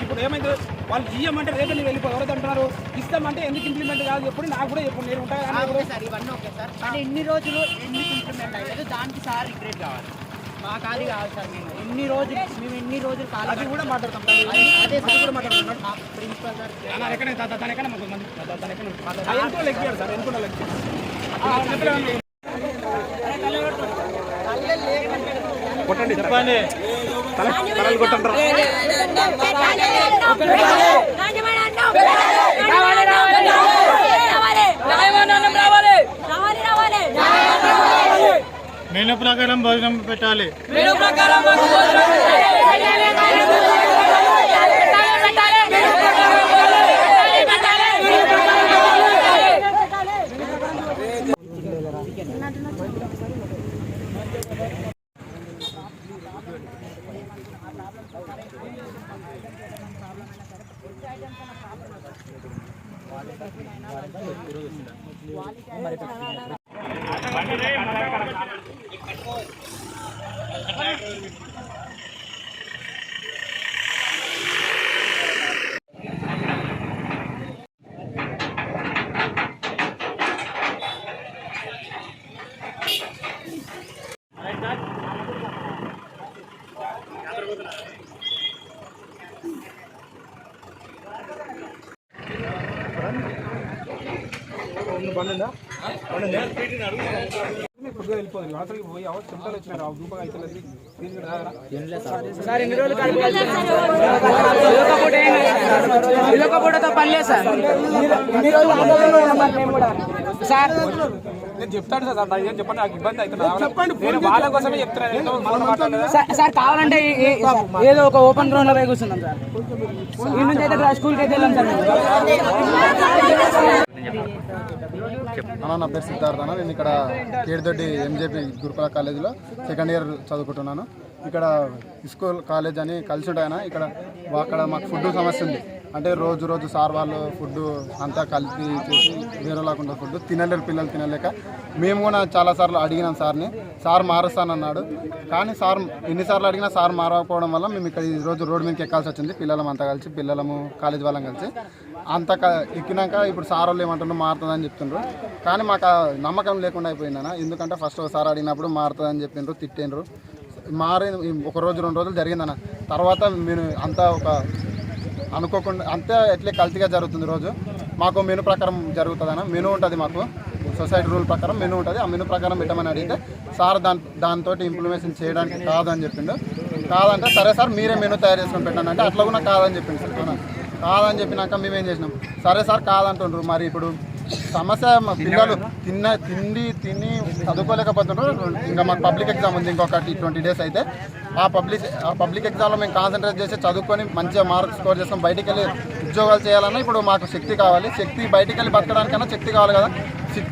ఇప్పుడు ఏమైంది వాళ్ళు ఇయ్యమంటే రేపు నువ్వు వెళ్ళిపో ఎవరైతే అంటున్నారు ఇస్తామంటే ఎందుకు ఇంప్లిమెంట్ కాదు ఎప్పుడు నాకు కూడా ఎప్పుడు నేను ఉంటాను సార్ ఇవన్నీ ఓకే సార్ అంటే ఎన్ని రోజులు ఎందుకు ఇంప్లిమెంట్ అయ్యేది దానికి సార్ రిగ్రెట్ కావాలి మాకు అది కావాలి సార్ మేము ఎన్ని రోజులు అది కూడా మాట్లాడతాం అదే సార్ కూడా మాట్లాడుతున్నాం మా ప్రిన్సిపల్ సార్ కొట్టండి చెప్పండి తలలు కొట్టండి మెనూ ప్రకారం భోజనం పెట్టాలి. పొద్దుగా వెళ్ళిపోతుంది అసలు పోయి చెమటలు వచ్చినారు దూపగా అయితే సార్ ఎన్ని రోజులు పనిలేదు సార్ సార్ నేను చెప్తాను సార్ ఏం చెప్పండి నాకు ఇబ్బంది అవుతుంది చెప్పండి నేను వాళ్ళ కోసమే చెప్తున్నాను సార్ కావాలంటే ఏదో ఒక ఓపెన్ గ్రౌండ్ లో పోయి కూర్చున్నాం సార్ ఈ నుంచి అయితే స్కూల్కి అయితే వెళ్ళాం సార్ నా పేరు సిద్ధార్థ. నేను ఇక్కడ కేడిదొడ్డి ఎంజేపీ గురుకుల కాలేజీలో సెకండ్ ఇయర్ చదువుకుంటున్నాను. ఇక్కడ స్కూల్ కాలేజ్ అని కలిసి ఉంటాయన అక్కడ మాకు ఫుడ్ సమస్య ఉంది. అంటే రోజు సార్ వాళ్ళు ఫుడ్ అంతా కలిపి చేసి వేరేలాకుండా ఫుడ్ తినలేరు, పిల్లలు తినలేక మేము కూడా చాలాసార్లు అడిగినాం సార్ని. సార్ మారుస్తానన్నాడు, కానీ సార్ ఎన్నిసార్లు అడిగినా సార్ మారకపోవడం వల్ల మేము ఇక్కడ ఈరోజు రోడ్డు మీదకి ఎక్కాల్సి వచ్చింది. పిల్లలమంతా కలిసి పిల్లలము కాలేజ్ వాళ్ళం కలిసి అంతా ఎక్కినాక ఇప్పుడు సార్ వాళ్ళు ఏమంటున్నారు మారుతుందని చెప్తుండ్రు, కానీ మాకు నమ్మకం లేకుండా అయిపోయిందన్న. ఎందుకంటే ఫస్ట్ ఒకసారి అడిగినప్పుడు మారుతుందని చెప్పిండ్రు, తిట్టిండ్రు. ఒక రోజు 2 రోజులు జరిగిందన్న. తర్వాత మీరు అంతా ఒక అనుకోకుండా అంతే ఎట్లే కల్తీగా జరుగుతుంది. రోజు మాకు మెనూ ప్రకారం జరుగుతుందన్న. మెనూ ఉంటుంది, మాకు సొసైటీ రూల్ ప్రకారం మెనూ ఉంటుంది. ఆ మెనూ ప్రకారం పెట్టమని అడిగితే సార్ దాంతో ఇంప్లిమెంటేషన్ చేయడానికి కాదని చెప్పిండు. కాదంటే సరే సార్ మీరే మెనూ తయారు చేసుకొని పెట్టండి అంటే అట్లా కూడా కాదని చెప్పిండు సార్. కాదని చెప్పినాక మేమేం చేసినాం, సరే సార్ కాదంటుండ్రు. మరి ఇప్పుడు సమస్య పిల్లలు తిని చదువుకోలేకపోతుండ్రు. ఇంకా మాకు పబ్లిక్ ఎగ్జామ్ ఉంది ఇంకొకటి 20 days అయితే. ఆ పబ్లిక్ ఎగ్జామ్లో మేము కాన్సన్ట్రేట్ చేసి చదువుకొని మంచిగా మార్క్స్ స్కోర్ చేసుకొని బయటికి వెళ్ళి ఉద్యోగాలు చేయాలన్నా ఇప్పుడు మాకు శక్తి కావాలి. శక్తి బయటికి వెళ్ళి బతకడానికన్నా శక్తి కావాలి కదా.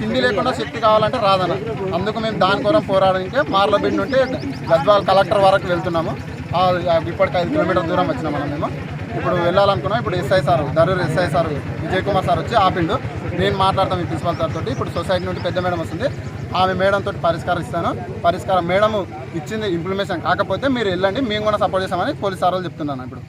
తిండి లేకుండా శక్తి కావాలంటే రాదన్న. అందుకు మేము దాని కోసం పోరాడడానికి మార్లబిడ్ నుండి గద్వాల్ కలెక్టర్ వరకు వెళ్తున్నాము. ఇప్పటికి 5 కిలోమీటర్ల దూరం వచ్చినాం మేము. ఇప్పుడు వెళ్ళాలనుకున్నాం. ఇప్పుడు SI sir Darur SI sir Vijay Kumar sir వచ్చి ఆపిండు. నేను మాట్లాడతాం ఈ ప్రిన్సిపల్ సార్ తోటి. ఇప్పుడు సొసైటీ నుండి పెద్ద మేడం వస్తుంది, ఆమె మేడం తోటి పరిష్కారం మేడం ఇచ్చింది ఇంప్లిమెంటేషన్ కాకపోతే మీరు వెళ్ళండి, మేము కూడా సపోర్ట్ చేస్తామని పోలీస్ సార్ వాళ్ళు చెప్తున్నాను ఇప్పుడు.